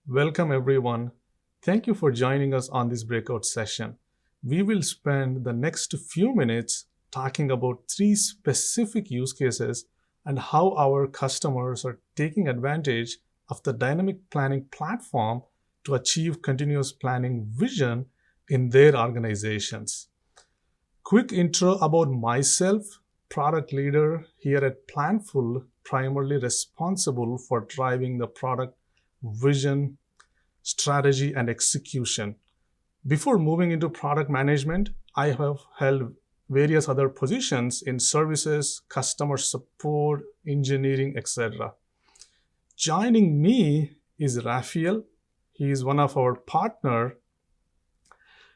Welcome, everyone. Thank you for joining us on this breakout session. We will spend the next few minutes talking about three specific use cases and how our customers are taking advantage of the dynamic planning platform to achieve continuous planning vision in their organizations. Quick intro about myself, product leader here at Planful, primarily responsible for driving the product vision, strategy, and execution. Before moving into product management, I have held various other positions in services, customer support, engineering, etc. Joining me is Rafael. He is one of our partner,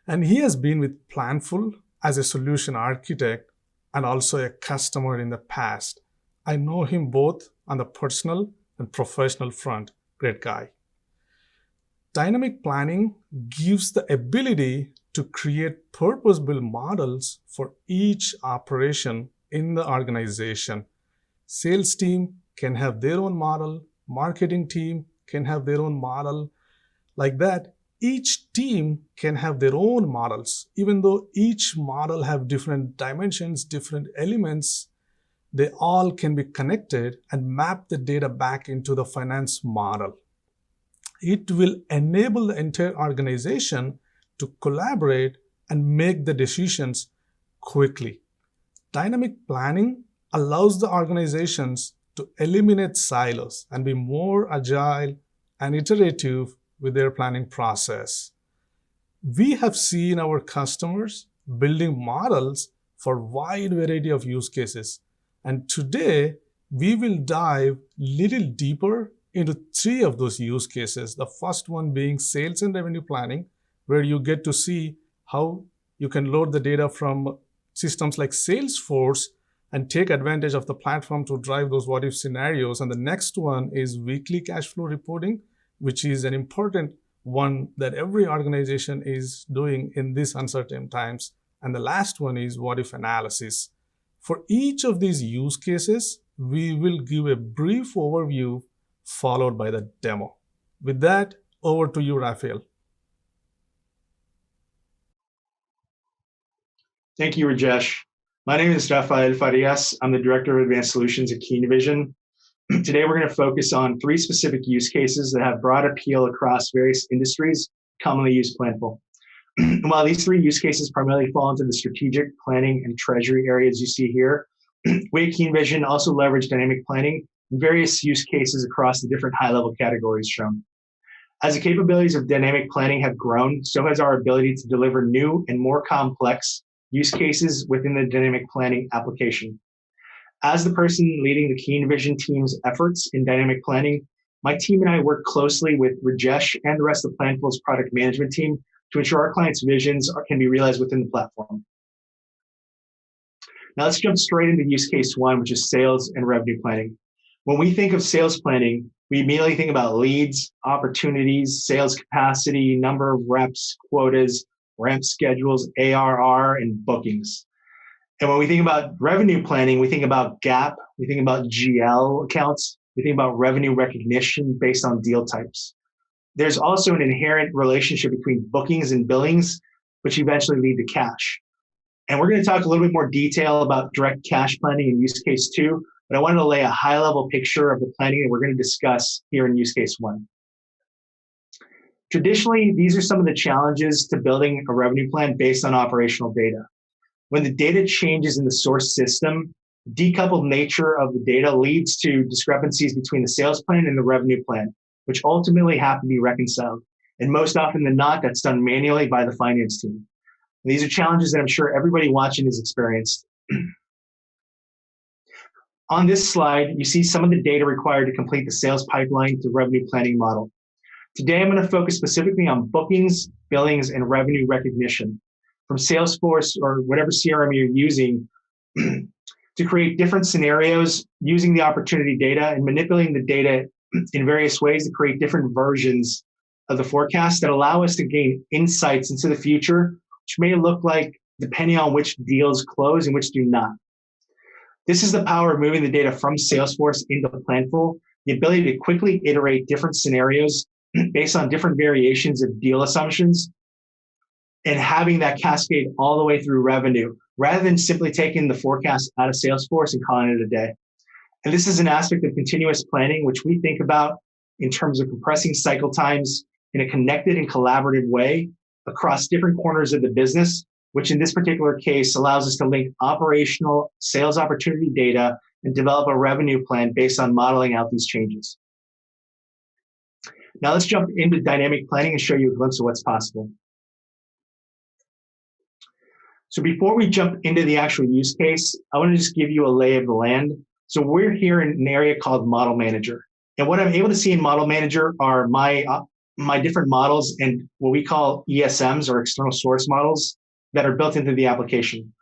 and he has been with Planful as a solution architect and also a customer in the past. I know him both on the personal and professional front. Great guy. Dynamic planning gives the ability to create purpose-built models for each operation in the organization. Sales team can have their own model, marketing team can have their own model. Like that, each team can have their own models. Even though each model have different dimensions, different elements, they all can be connected and map the data back into the finance model. It will enable the entire organization to collaborate and make the decisions quickly. Dynamic planning allows the organizations to eliminate silos and be more agile and iterative with their planning process. We have seen our customers building models for a wide variety of use cases. And today, we will dive a little deeper into three of those use cases. The first one being sales and revenue planning, where you get to see how you can load the data from systems like Salesforce and take advantage of the platform to drive those what-if scenarios. And the next one is weekly cash flow reporting, which is an important one that every organization is doing in these uncertain times. And the last one is what-if analysis. For each of these use cases, we will give a brief overview followed by the demo. With that, over to you, Rafael. Thank you, Rajesh. My name is Rafael Farias. I'm the Director of Advanced Solutions at KeenVision. Today, we're going to focus on three specific use cases that have broad appeal across various industries commonly use Planful. While these three use cases primarily fall into the strategic planning and treasury areas you see here, we at KeenVision also leverage dynamic planning in various use cases across the different high-level categories shown. As the capabilities of dynamic planning have grown, so has our ability to deliver new and more complex use cases within the dynamic planning application. As the person leading the KeenVision team's efforts in dynamic planning, my team and I work closely with Rajesh and the rest of Planful's product management team to ensure our clients' visions can be realized within the platform. Now let's jump straight into use case one, which is sales and revenue planning. When we think of sales planning, we immediately think about leads, opportunities, sales capacity, number of reps, quotas, ramp schedules, ARR, and bookings. And when we think about revenue planning, we think about GAAP, we think about GL accounts, we think about revenue recognition based on deal types. There's also an inherent relationship between bookings and billings, which eventually lead to cash. And we're going to talk a little bit more detail about direct cash planning in use case two, but I wanted to lay a high-level picture of the planning that we're going to discuss here in use case one. Traditionally, these are some of the challenges to building a revenue plan based on operational data. When the data changes in the source system, decoupled nature of the data leads to discrepancies between the sales plan and the revenue plan, which ultimately have to be reconciled. And most often than not, that's done manually by the finance team. And these are challenges that I'm sure everybody watching has experienced. On this slide, you see some of the data required to complete the sales pipeline to revenue planning model. Today, I'm going to focus specifically on bookings, billings, and revenue recognition from Salesforce or whatever CRM you're using to create different scenarios using the opportunity data and manipulating the data in various ways to create different versions of the forecast that allow us to gain insights into the future, which may look like depending on which deals close and which do not. This is the power of moving the data from Salesforce into Planful, the ability to quickly iterate different scenarios based on different variations of deal assumptions and having that cascade all the way through revenue, rather than simply taking the forecast out of Salesforce and calling it a day. And this is an aspect of continuous planning, which we think about in terms of compressing cycle times in a connected and collaborative way across different corners of the business, which in this particular case allows us to link operational sales opportunity data and develop a revenue plan based on modeling out these changes. Now let's jump into dynamic planning and show you a glimpse of what's possible. So before we jump into the actual use case, I want to just give you a lay of the land. So we're here in an area called Model Manager. And what I'm able to see in Model Manager are my different models and what we call ESMs, or external source models, that are built into the application.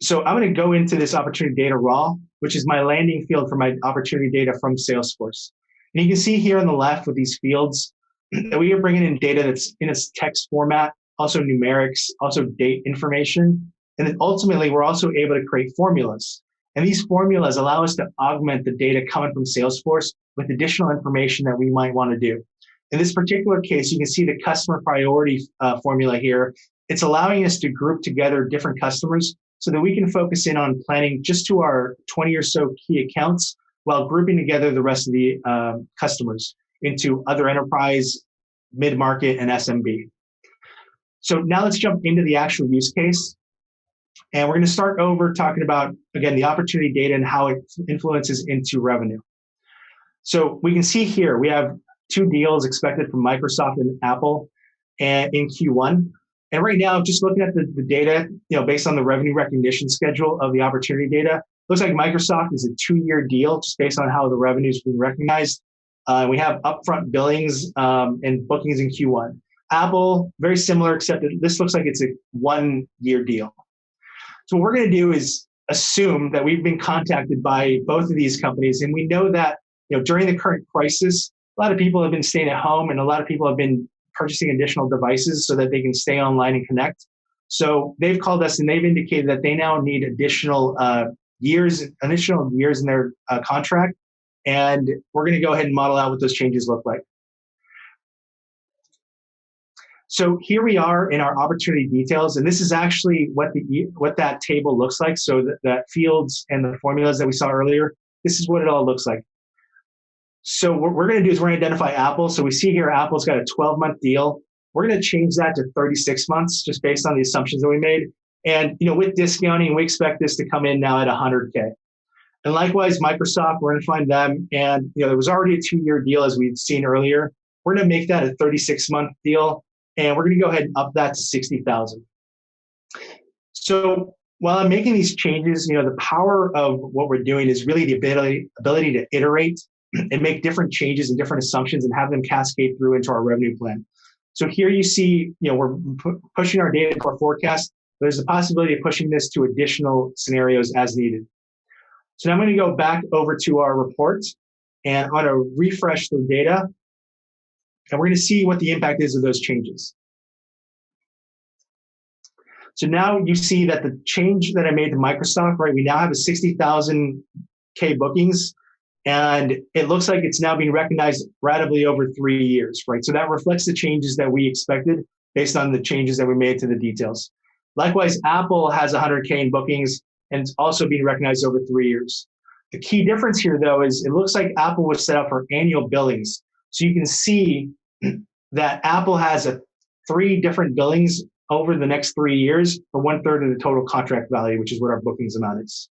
So I'm going to go into this opportunity data raw, which is my landing field for my opportunity data from Salesforce. And you can see here on the left with these fields that we are bringing in data that's in a text format, also numerics, also date information. And then ultimately, we're also able to create formulas. And these formulas allow us to augment the data coming from Salesforce with additional information that we might want to do. In this particular case, you can see the customer priority formula here. It's allowing us to group together different customers so that we can focus in on planning just to our 20 or so key accounts while grouping together the rest of the customers into other enterprise, mid-market, and SMB. So now let's jump into the actual use case. And we're going to start over talking about, again, the opportunity data and how it influences into revenue. So we can see here, we have 2 deals expected from Microsoft and Apple in Q1. And right now, just looking at the data, based on the revenue recognition schedule of the opportunity data, looks like Microsoft is a 2-year deal just based on how the revenue is being recognized. We have upfront billings and bookings in Q1. Apple, very similar, except that this looks like it's a 1-year deal. So what we're going to do is assume that we've been contacted by both of these companies, and we know that during the current crisis, a lot of people have been staying at home, and a lot of people have been purchasing additional devices so that they can stay online and connect. So they've called us and they've indicated that they now need additional years in their contract, and we're going to go ahead and model out what those changes look like. So here we are in our opportunity details, and this is actually what that table looks like. So that fields and the formulas that we saw earlier, this is what it all looks like. So what we're going to do is we're going to identify Apple. So we see here Apple's got a 12-month deal. We're going to change that to 36 months just based on the assumptions that we made. And with discounting, we expect this to come in now at 100K. And likewise, Microsoft, we're going to find them. And there was already a 2-year deal as we'd seen earlier. We're going to make that a 36-month deal. And we're going to go ahead and up that to 60,000. So while I'm making these changes, the power of what we're doing is really the ability to iterate and make different changes and different assumptions and have them cascade through into our revenue plan. So here you see, we're pushing our data to our forecast. There's a possibility of pushing this to additional scenarios as needed. So now I'm going to go back over to our report, and I'm going to refresh the data. And we're going to see what the impact is of those changes. So now you see that the change that I made to Microsoft, right, we now have a 60,000 K bookings, and it looks like it's now being recognized ratably over 3 years, right? So that reflects the changes that we expected based on the changes that we made to the details. Likewise, Apple has 100K in bookings, and it's also being recognized over 3 years. The key difference here, though, is it looks like Apple was set up for annual billings. So you can see that Apple has 3 different billings over the next 3 years for 1/3 of the total contract value, which is what our bookings amount is.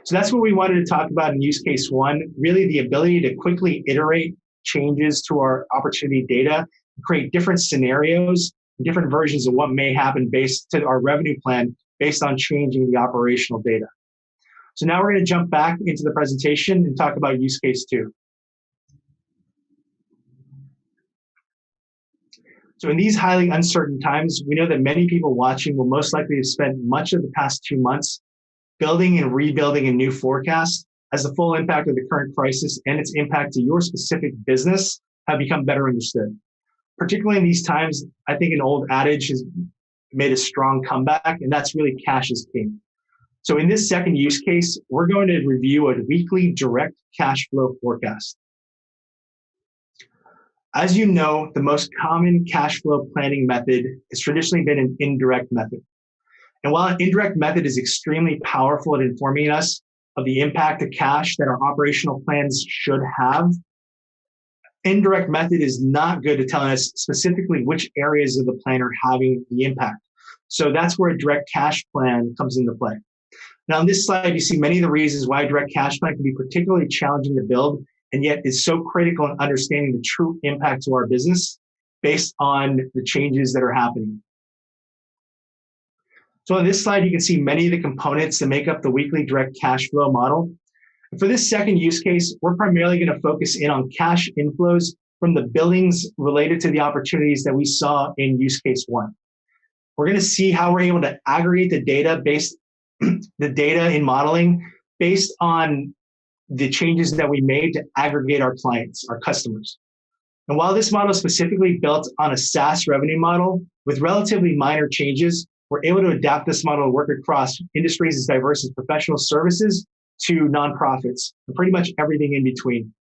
So that's what we wanted to talk about in use case 1, really the ability to quickly iterate changes to our opportunity data, create different scenarios, different versions of what may happen based to our revenue plan based on changing the operational data. So now we're going to jump back into the presentation and talk about use case 2. So in these highly uncertain times, we know that many people watching will most likely have spent much of the past 2 months building and rebuilding a new forecast as the full impact of the current crisis and its impact to your specific business have become better understood. Particularly in these times, I think an old adage has made a strong comeback, and that's really cash is king. So in this second use case, we're going to review a weekly direct cash flow forecast. As you know, the most common cash flow planning method has traditionally been an indirect method. And while an indirect method is extremely powerful at informing us of the impact of cash that our operational plans should have, indirect method is not good at telling us specifically which areas of the plan are having the impact. So that's where a direct cash plan comes into play. Now, on this slide, you see many of the reasons why a direct cash plan can be particularly challenging to build, and yet is so critical in understanding the true impact to our business based on the changes that are happening. So on this slide, you can see many of the components that make up the weekly direct cash flow model. And for this second use case, we're primarily going to focus in on cash inflows from the billings related to the opportunities that we saw in use case one. We're going to see how we're able to aggregate the data in modeling based on the changes that we made to aggregate our clients, our customers. And while this model is specifically built on a SaaS revenue model with relatively minor changes, we're able to adapt this model to work across industries as diverse as professional services to nonprofits and pretty much everything in between.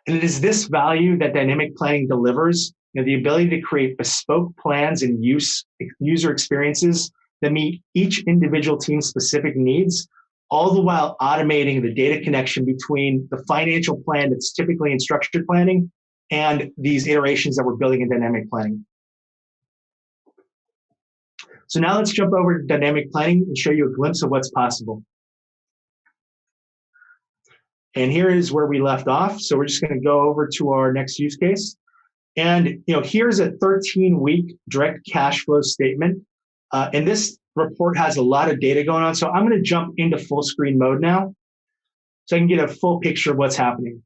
And it is this value that dynamic planning delivers, the ability to create bespoke plans and user experiences that meet each individual team's specific needs, all the while automating the data connection between the financial plan that's typically in structured planning and these iterations that we're building in dynamic planning. So now let's jump over to dynamic planning and show you a glimpse of what's possible. And here is where we left off. So we're just going to go over to our next use case. And here's a 13-week direct cash flow statement. And this report has a lot of data going on. So I'm going to jump into full screen mode now so I can get a full picture of what's happening.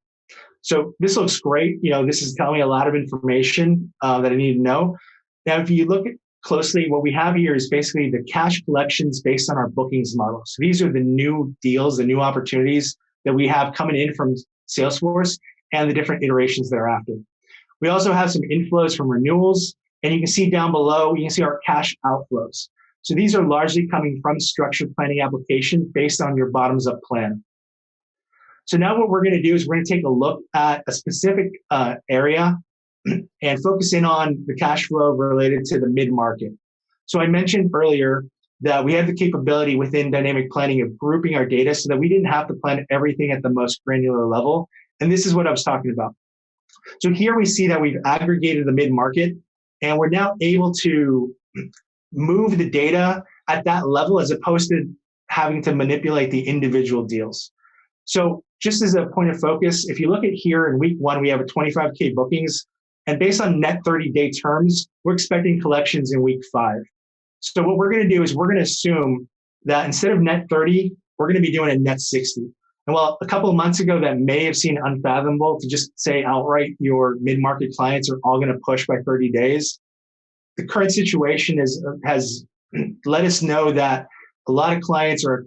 So this looks great. This is telling me a lot of information that I need to know. Now, if you look at closely, what we have here is basically the cash collections based on our bookings model. So these are the new deals, the new opportunities that we have coming in from Salesforce and the different iterations thereafter. We also have some inflows from renewals, and you can see down below, you can see our cash outflows. So these are largely coming from structured planning application based on your bottoms-up plan. So now what we're going to do is we're going to take a look at a specific area and focus in on the cash flow related to the mid-market. So I mentioned earlier that we have the capability within dynamic planning of grouping our data so that we didn't have to plan everything at the most granular level. And this is what I was talking about. So here we see that we've aggregated the mid-market, and we're now able to move the data at that level as opposed to having to manipulate the individual deals. So just as a point of focus, if you look at here in week one, we have a 25K bookings, and based on net 30-day terms, we're expecting collections in week 5. So what we're going to do is we're going to assume that instead of net 30, we're going to be doing a net 60. And while a couple of months ago that may have seemed unfathomable to just say outright your mid-market clients are all going to push by 30 days, the current situation has let us know that a lot of clients or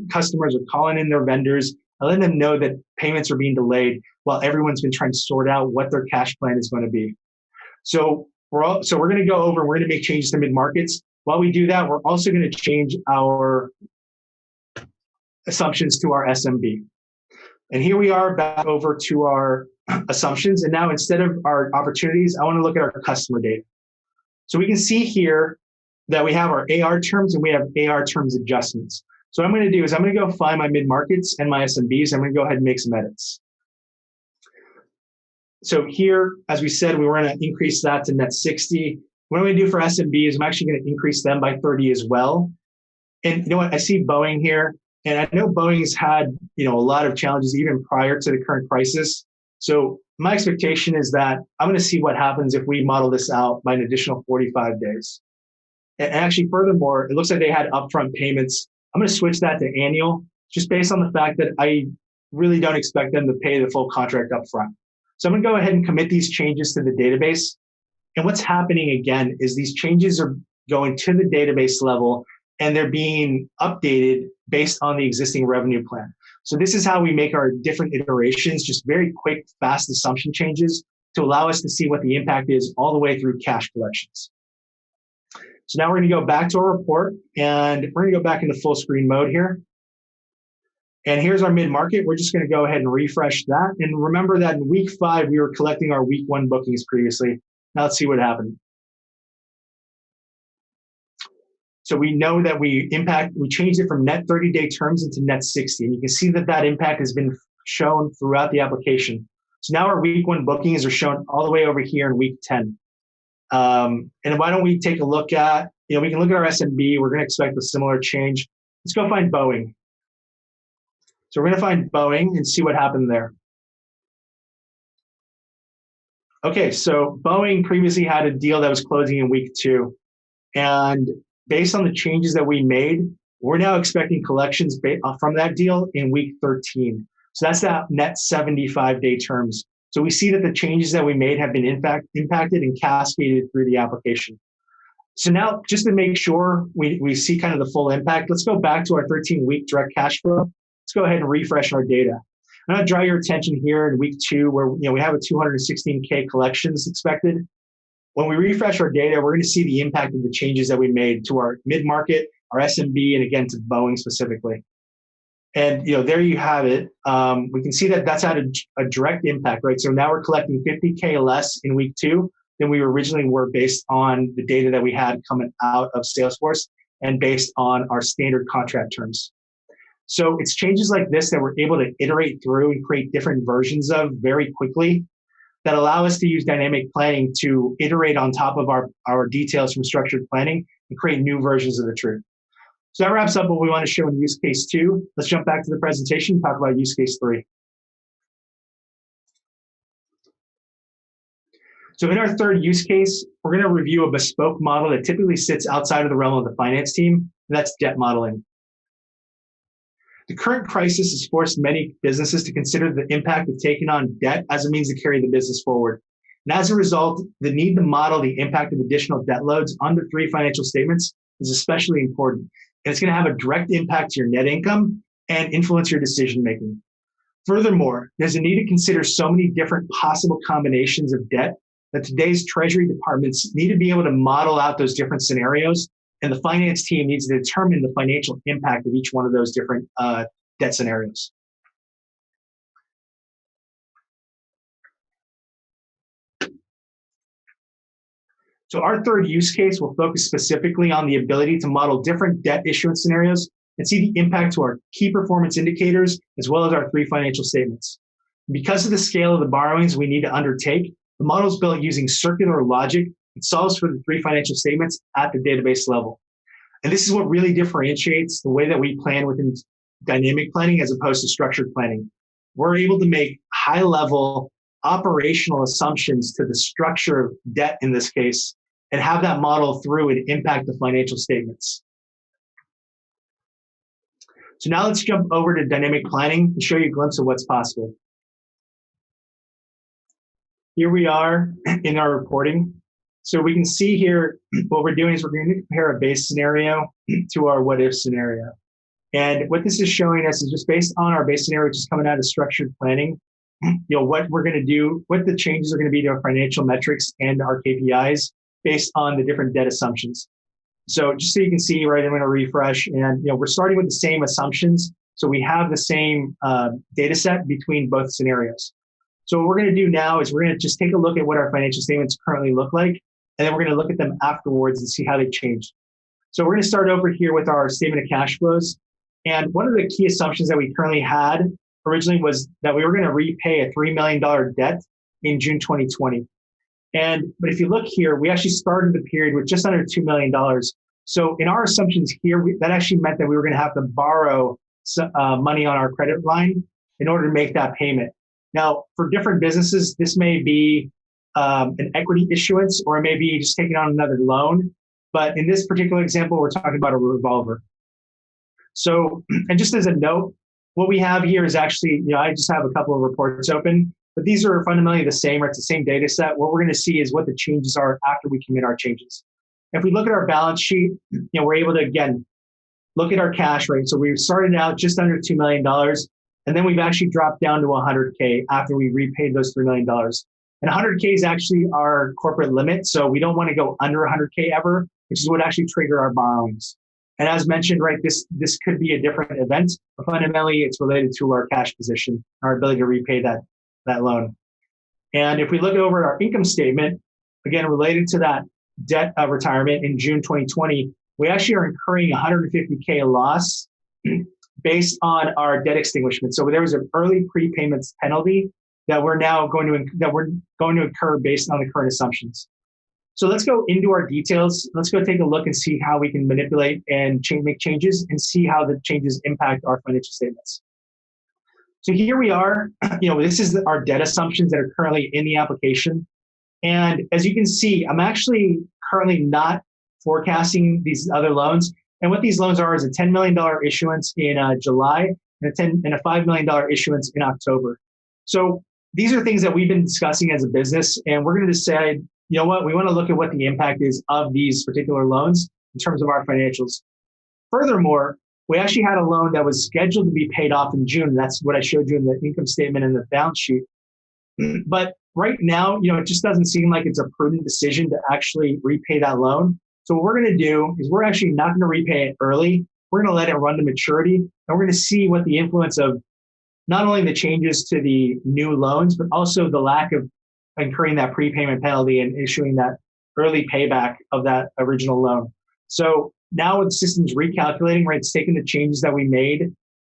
customers are calling in their vendors and letting them know that payments are being delayed while everyone's been trying to sort out what their cash plan is going to be. So we're going to go over and we're going to make changes to mid-markets. While we do that, we're also going to change our assumptions to our SMB. And here we are back over to our assumptions. And now instead of our opportunities, I want to look at our customer data. So we can see here that we have our AR terms and we have AR terms adjustments. So what I'm going to do is I'm going to go find my mid-markets and my SMBs. I'm going to go ahead and make some edits. So here, as we said, we were going to increase that to net 60. What I'm going to do for SMB is I'm actually going to increase them by 30 as well. And you know what? I see Boeing here. And I know Boeing's had, a lot of challenges even prior to the current crisis. So my expectation is that I'm going to see what happens if we model this out by an additional 45 days. And actually, furthermore, it looks like they had upfront payments. I'm going to switch that to annual, just based on the fact that I really don't expect them to pay the full contract upfront. So I'm going to go ahead and commit these changes to the database. And what's happening again is these changes are going to the database level and they're being updated based on the existing revenue plan. So this is how we make our different iterations, just very quick, fast assumption changes to allow us to see what the impact is all the way through cash collections. So now we're going to go back to our report and we're going to go back into full screen mode here. And here's our mid-market. We're just going to go ahead and refresh that. And remember that in week 5, we were collecting our week 1 bookings previously. Now let's see what happened. So we know that we changed it from net 30-day terms into net 60. And you can see that that impact has been shown throughout the application. So now our week 1 bookings are shown all the way over here in week 10. And why don't we take a look at, we can look at our SMB. We're going to expect a similar change. Let's go find Boeing. So we're going to find Boeing and see what happened there. Okay, so Boeing previously had a deal that was closing in week 2. And based on the changes that we made, we're now expecting collections from that deal in week 13. So that's that net 75-day terms. So we see that the changes that we made have been impacted and cascaded through the application. So now, just to make sure we see kind of the full impact, let's go back to our 13-week direct cash flow. Let's go ahead and refresh our data. I'm going to draw your attention here in week 2, where we have a 216K collections expected. When we refresh our data, we're going to see the impact of the changes that we made to our mid-market, our SMB, and again to Boeing specifically. And there you have it. We can see that that's had a direct impact, right? So now we're collecting 50K less in week 2 than we originally were based on the data that we had coming out of Salesforce and based on our standard contract terms. So it's changes like this that we're able to iterate through and create different versions of very quickly that allow us to use dynamic planning to iterate on top of our details from structured planning and create new versions of the truth. So that wraps up what we want to show in use case 2. Let's jump back to the presentation and talk about use case 3. So in our third use case, we're going to review a bespoke model that typically sits outside of the realm of the finance team, and that's debt modeling. The current crisis has forced many businesses to consider the impact of taking on debt as a means to carry the business forward. And as a result, the need to model the impact of additional debt loads on the 3 financial statements is especially important. And it's going to have a direct impact to your net income and influence your decision-making. Furthermore, there's a need to consider so many different possible combinations of debt that today's treasury departments need to be able to model out those different scenarios, and the finance team needs to determine the financial impact of each one of those different debt scenarios. So our third use case will focus specifically on the ability to model different debt issuance scenarios and see the impact to our key performance indicators, as well as our 3 financial statements. Because of the scale of the borrowings we need to undertake, the model is built using circular logic. It solves for the 3 financial statements at the database level. And this is what really differentiates the way that we plan within dynamic planning as opposed to structured planning. We're able to make high-level operational assumptions to the structure of debt in this case and have that model through and impact the financial statements. So now let's jump over to dynamic planning and show you a glimpse of what's possible. Here we are in our reporting. So we can see here what we're doing is we're going to compare a base scenario to our what if scenario. And what this is showing us is just based on our base scenario, which is coming out of structured planning, what we're going to do, what the changes are going to be to our financial metrics and our KPIs based on the different debt assumptions. So just so you can see, right, I'm going to refresh, and we're starting with the same assumptions. So we have the same data set between both scenarios. So what we're going to do now is we're going to just take a look at what our financial statements currently look like, and then we're going to look at them afterwards and see how they changed. So we're going to start over here with our statement of cash flows. And one of the key assumptions that we currently had originally was that we were going to repay a $3 million debt in June 2020. But if you look here, we actually started the period with just under $2 million. So in our assumptions here, that actually meant that we were going to have to borrow money on our credit line in order to make that payment. Now, for different businesses, this may be an equity issuance, or it may be just taking on another loan. But in this particular example, we're talking about a revolver. So, and just as a note, what we have here is actually, I just have a couple of reports open, but these are fundamentally the same, or it's the same data set. What we're going to see is what the changes are after we commit our changes. If we look at our balance sheet, we're able to, again, look at our cash rate. So we started out just under $2 million, and then we've actually dropped down to 100K after we repaid those $3 million. And 100K is actually our corporate limit. So we don't want to go under 100K ever, which is what actually trigger our borrowings. And as mentioned, right, this could be a different event, but fundamentally it's related to our cash position, our ability to repay that loan. And if we look over our income statement, again, related to that debt retirement in June 2020, we actually are incurring $150K loss based on our debt extinguishment. So there was an early prepayments penalty that we're going to incur based on the current assumptions. So let's go into our details. Let's go take a look and see how we can manipulate and make changes and see how the changes impact our financial statements. So here we are. This is our debt assumptions that are currently in the application. And as you can see, I'm actually currently not forecasting these other loans. And what these loans are is a $10 million issuance in July and a $5 million issuance in October. So these are things that we've been discussing as a business, and we're going to decide, we want to look at what the impact is of these particular loans in terms of our financials. Furthermore, we actually had a loan that was scheduled to be paid off in June. That's what I showed you in the income statement and the balance sheet. But right now, it just doesn't seem like it's a prudent decision to actually repay that loan. So what we're going to do is we're actually not going to repay it early. We're going to let it run to maturity, and we're going to see what the influence of not only the changes to the new loans, but also the lack of incurring that prepayment penalty and issuing that early payback of that original loan. So now the system's recalculating, right? It's taking the changes that we made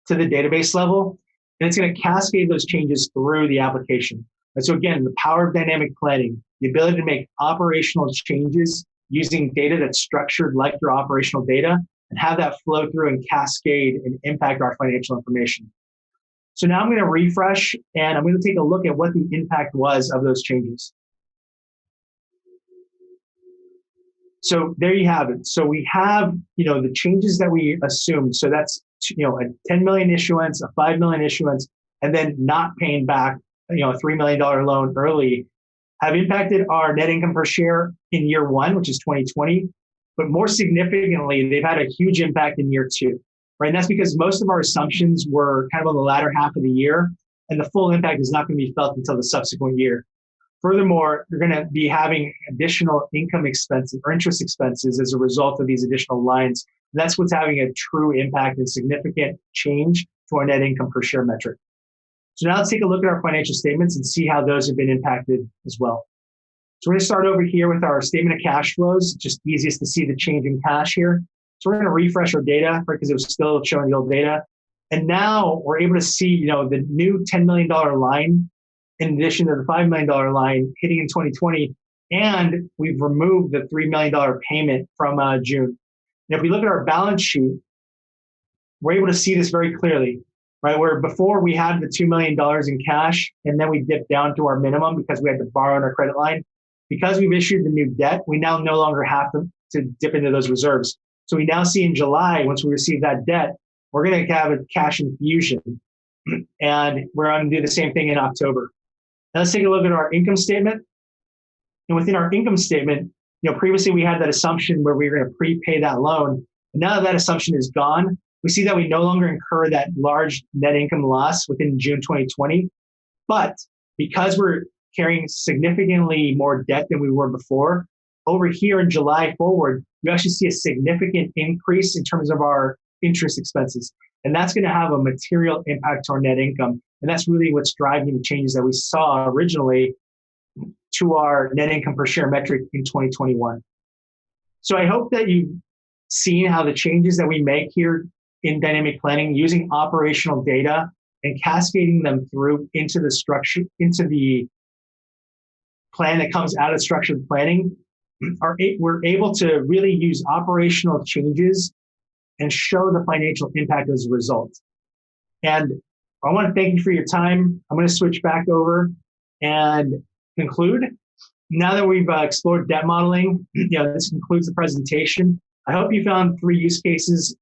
to the database level, and it's going to cascade those changes through the application. And so again, the power of dynamic planning, the ability to make operational changes using data that's structured like your operational data, and have that flow through and cascade and impact our financial information. So now I'm going to refresh, and I'm going to take a look at what the impact was of those changes. So there you have it. So we have, the changes that we assumed. So that's, a 10 million issuance, a 5 million issuance, and then not paying back, a $3 million loan early, have impacted our net income per share in year one, which is 2020. But more significantly, they've had a huge impact in year two, right? And that's because most of our assumptions were kind of on the latter half of the year, and the full impact is not going to be felt until the subsequent year. Furthermore, you're going to be having additional income expenses or interest expenses as a result of these additional lines. And that's what's having a true impact and significant change to our net income per share metric. So now let's take a look at our financial statements and see how those have been impacted as well. So we're going to start over here with our statement of cash flows. Just easiest to see the change in cash here. So we're going to refresh our data, right, because it was still showing the old data. And now we're able to see, the new $10 million line in addition to the $5 million line hitting in 2020. And we've removed the $3 million payment from June. And if we look at our balance sheet, we're able to see this very clearly, right? Where before we had the $2 million in cash, and then we dipped down to our minimum because we had to borrow on our credit line. Because we've issued the new debt, we now no longer have to dip into those reserves. So we now see in July, once we receive that debt, we're going to have a cash infusion. And we're going to do the same thing in October. Now let's take a look at our income statement. And within our income statement, previously we had that assumption where we were going to prepay that loan. And now that assumption is gone, we see that we no longer incur that large net income loss within June 2020. But because we're carrying significantly more debt than we were before, over here in July forward, you actually see a significant increase in terms of our interest expenses. And that's going to have a material impact to our net income. And that's really what's driving the changes that we saw originally to our net income per share metric in 2021. So I hope that you've seen how the changes that we make here in dynamic planning using operational data and cascading them through into the structure, into the plan that comes out of structured planning, we're able to really use operational changes and show the financial impact as a result. And I want to thank you for your time. I'm going to switch back over and conclude. Now that we've explored debt modeling, this concludes the presentation. I hope you found 3 use cases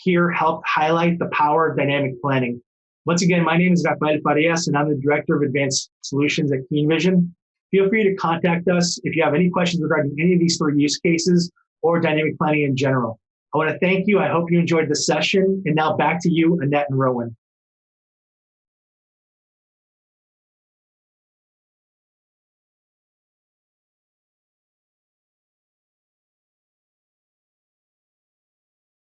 here helped highlight the power of dynamic planning. Once again, my name is Rafael Farias, and I'm the Director of Advanced Solutions at KeenVision. Feel free to contact us if you have any questions regarding any of these 3 use cases or dynamic planning in general. I want to thank you. I hope you enjoyed the session. And now back to you, Annette and Rowan.